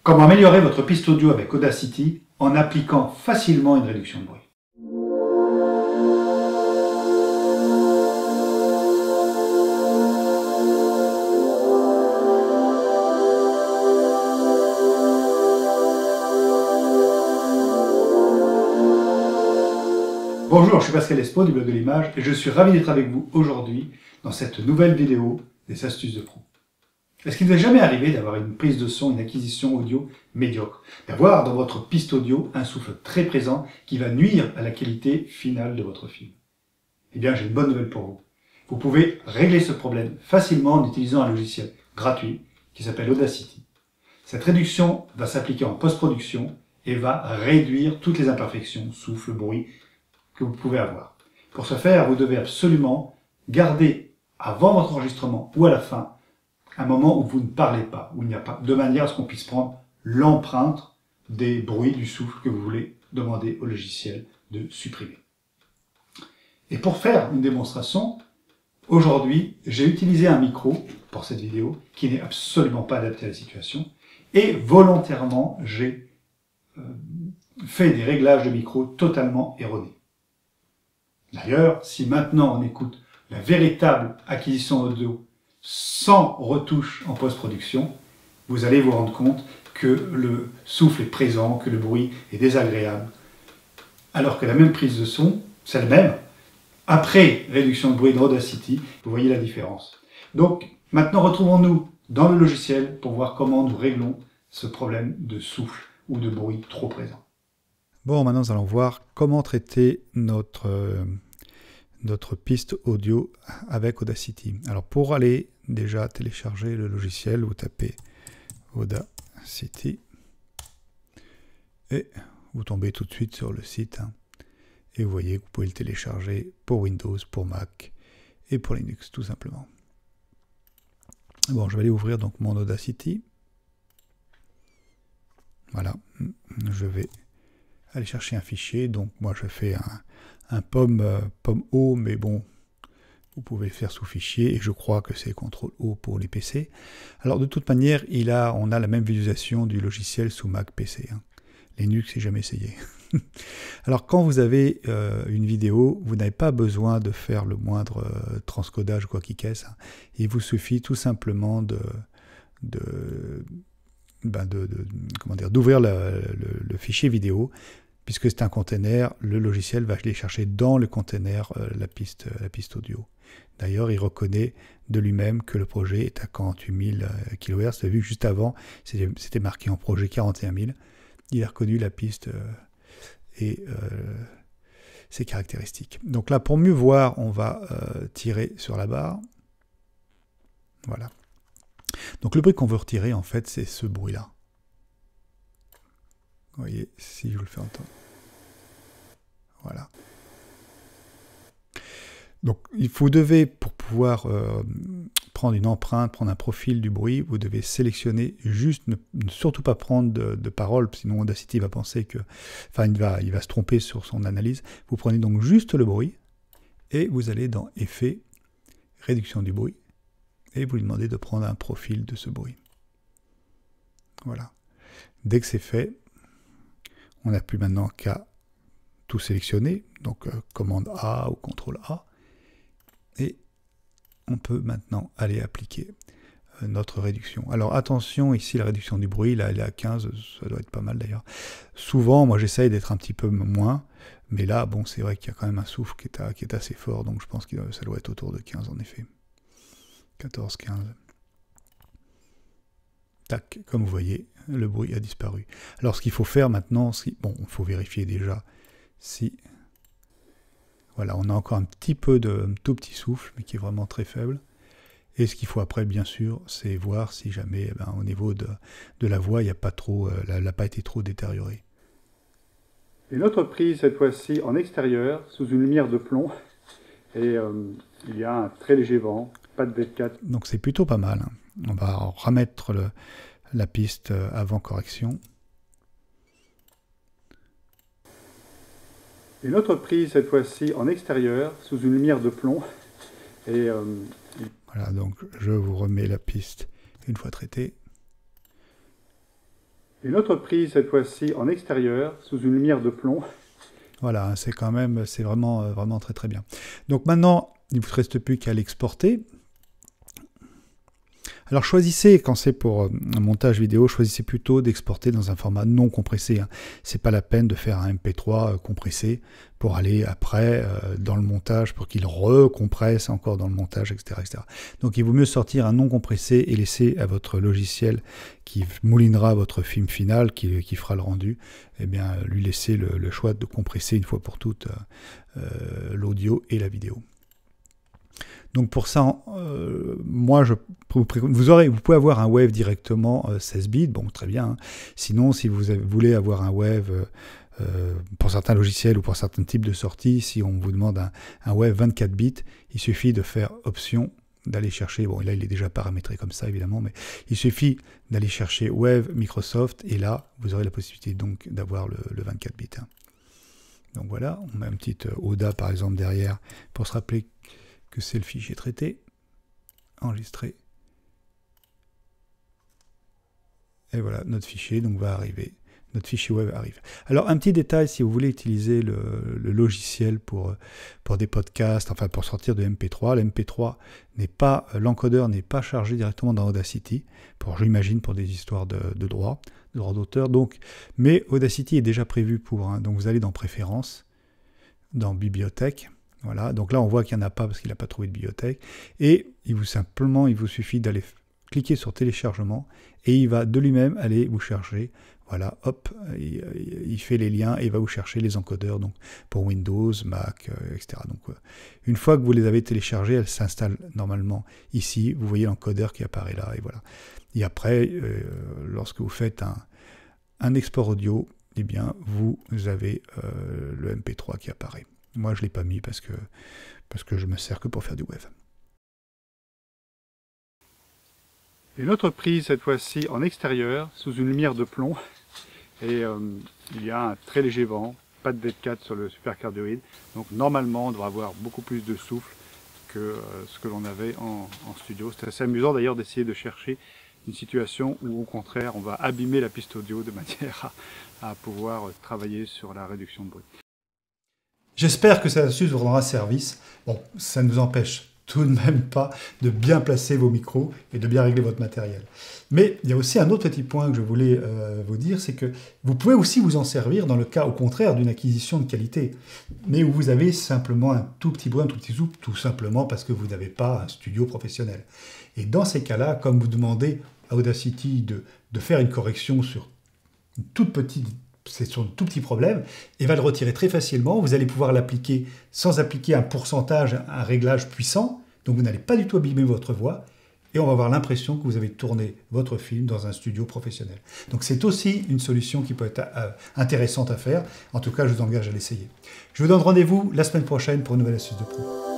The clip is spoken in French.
Comment améliorer votre piste audio avec Audacity en appliquant facilement une réduction de bruit. Bonjour, je suis Pascal Espo du blog de l'image et je suis ravi d'être avec vous aujourd'hui dans cette nouvelle vidéo des astuces de pro. Est-ce qu'il vous est jamais arrivé d'avoir une prise de son, une acquisition audio médiocre, d'avoir dans votre piste audio un souffle très présent qui va nuire à la qualité finale de votre film? Eh bien, j'ai une bonne nouvelle pour vous. Vous pouvez régler ce problème facilement en utilisant un logiciel gratuit qui s'appelle Audacity. Cette réduction va s'appliquer en post-production et va réduire toutes les imperfections, souffle, bruit, que vous pouvez avoir. Pour ce faire, vous devez absolument garder avant votre enregistrement ou à la fin un moment où vous ne parlez pas, où il n'y a pas, de manière à ce qu'on puisse prendre l'empreinte des bruits du souffle que vous voulez demander au logiciel de supprimer. Et pour faire une démonstration, aujourd'hui, j'ai utilisé un micro pour cette vidéo qui n'est absolument pas adapté à la situation et volontairement, j'ai fait des réglages de micro totalement erronés. D'ailleurs, si maintenant on écoute la véritable acquisition audio sans retouche en post-production, vous allez vous rendre compte que le souffle est présent, que le bruit est désagréable, alors que la même prise de son, c'est la même. Après réduction de bruit dans Audacity, vous voyez la différence. Donc, maintenant retrouvons-nous dans le logiciel pour voir comment nous réglons ce problème de souffle ou de bruit trop présent. Bon, maintenant nous allons voir comment traiter notre piste audio avec Audacity. Alors pour aller déjà télécharger le logiciel, vous tapez Audacity et vous tombez tout de suite sur le site. Et vous voyez que vous pouvez le télécharger pour Windows, pour Mac et pour Linux tout simplement. Bon, je vais aller ouvrir donc mon Audacity. Voilà, je vais aller chercher un fichier. Donc moi je fais un POM-O, mais bon, vous pouvez le faire sous fichier, et je crois que c'est CTRL-O pour les PC. Alors de toute manière, on a la même visualisation du logiciel sous Mac PC. Linux, j'ai jamais essayé. Alors quand vous avez une vidéo, vous n'avez pas besoin de faire le moindre transcodage, quoi qu'il caisse. Il vous suffit tout simplement d'ouvrir le fichier vidéo. Puisque c'est un container, le logiciel va aller chercher dans le container la piste audio. D'ailleurs, il reconnaît de lui-même que le projet est à 48 000 kHz. Vous avez vu que juste avant, c'était marqué en projet 41 000. Il a reconnu la piste et ses caractéristiques. Donc là, pour mieux voir, on va tirer sur la barre. Voilà. Donc le bruit qu'on veut retirer, en fait, c'est ce bruit-là. Vous voyez, si je vous le fais entendre. Voilà. Donc, vous devez, pour pouvoir prendre une empreinte, prendre un profil du bruit, vous devez sélectionner juste, ne surtout pas prendre de paroles, sinon Audacity va penser que, enfin, il va se tromper sur son analyse. Vous prenez donc juste le bruit, et vous allez dans Effets, Réduction du bruit, et vous lui demandez de prendre un profil de ce bruit. Voilà. Dès que c'est fait, on n'a plus maintenant qu'à tout sélectionner, donc commande A ou CTRL A, et on peut maintenant aller appliquer notre réduction. Alors attention, ici la réduction du bruit, là elle est à 15, ça doit être pas mal d'ailleurs. Souvent, moi j'essaye d'être un petit peu moins, mais là, bon, c'est vrai qu'il y a quand même un souffle qui est assez fort, donc je pense que ça doit être autour de 15 en effet. 14, 15. Tac, comme vous voyez, le bruit a disparu. Alors ce qu'il faut faire maintenant, bon, il faut vérifier déjà si... Voilà, on a encore un petit peu un tout petit souffle, mais qui est vraiment très faible. Et ce qu'il faut après, bien sûr, c'est voir si jamais, au niveau de la voix, il n'y a pas trop, elle n'a pas été trop détériorée. Une autre prise, cette fois-ci en extérieur, sous une lumière de plomb. Et il y a un très léger vent, pas de V4. Donc c'est plutôt pas mal. On va remettre la piste avant correction. Une autre prise, cette fois-ci en extérieur, sous une lumière de plomb. Et voilà, donc je vous remets la piste une fois traitée. Une autre prise, cette fois-ci en extérieur, sous une lumière de plomb. Voilà, c'est quand même, c'est vraiment, vraiment très très bien. Donc maintenant, il ne vous reste plus qu'à l'exporter. Alors choisissez, quand c'est pour un montage vidéo, choisissez plutôt d'exporter dans un format non compressé. Hein. C'est pas la peine de faire un MP3 compressé pour aller après dans le montage, pour qu'il recompresse encore dans le montage, etc., etc. Donc il vaut mieux sortir un non compressé et laisser à votre logiciel qui moulinera votre film final, qui fera le rendu, eh bien lui laisser le choix de compresser une fois pour toutes l'audio et la vidéo. Donc pour ça, moi, vous pouvez avoir un wave directement 16 bits, bon, très bien. Hein. Sinon, si vous voulez avoir un wave pour certains logiciels ou pour certains types de sorties, si on vous demande un wave 24 bits, il suffit de faire option, d'aller chercher, bon là il est déjà paramétré comme ça évidemment, mais il suffit d'aller chercher wave Microsoft et là, vous aurez la possibilité donc d'avoir le 24 bits. Hein. Donc voilà, on met un petit ODA par exemple derrière pour se rappeler que c'est le fichier traité, enregistré. Et voilà, notre fichier donc va arriver. Notre fichier web arrive. Alors un petit détail, si vous voulez utiliser le logiciel pour des podcasts, enfin pour sortir de MP3, le MP3 n'est pas, l'encodeur n'est pas chargé directement dans Audacity, j'imagine pour des histoires de droit d'auteur. Donc, mais Audacity est déjà prévu pour. Hein, donc vous allez dans Préférences, dans Bibliothèque. Voilà, donc là on voit qu'il n'y en a pas parce qu'il n'a pas trouvé de bibliothèque. Et il vous suffit d'aller cliquer sur téléchargement et il va de lui-même aller vous chercher. Voilà, hop, il fait les liens et il va vous chercher les encodeurs donc pour Windows, Mac, etc. Donc une fois que vous les avez téléchargés, elles s'installent normalement ici. Vous voyez l'encodeur qui apparaît là et voilà. Et après, lorsque vous faites un export audio, eh bien vous avez le MP3 qui apparaît. Moi, je ne l'ai pas mis parce que je me sers que pour faire du web. Une autre prise, cette fois-ci en extérieur, sous une lumière de plomb. Et il y a un très léger vent, pas de V4 sur le supercardioïde. Donc normalement, on devrait avoir beaucoup plus de souffle que ce que l'on avait en studio. C'est assez amusant d'ailleurs d'essayer de chercher une situation où au contraire, on va abîmer la piste audio de manière à pouvoir travailler sur la réduction de bruit. J'espère que cette astuce vous rendra service. Bon, ça ne nous empêche tout de même pas de bien placer vos micros et de bien régler votre matériel. Mais il y a aussi un autre petit point que je voulais vous dire, c'est que vous pouvez aussi vous en servir dans le cas, au contraire, d'une acquisition de qualité, mais où vous avez simplement un tout petit bruit, un tout petit souffle, tout simplement parce que vous n'avez pas un studio professionnel. Et dans ces cas-là, comme vous demandez à Audacity de faire une correction sur une toute petite c'est sur un tout petit problème, et va le retirer très facilement. Vous allez pouvoir l'appliquer sans appliquer un pourcentage, un réglage puissant, donc vous n'allez pas du tout abîmer votre voix, et on va avoir l'impression que vous avez tourné votre film dans un studio professionnel. Donc c'est aussi une solution qui peut être intéressante à faire. En tout cas, je vous engage à l'essayer. Je vous donne rendez-vous la semaine prochaine pour une nouvelle astuce de pro.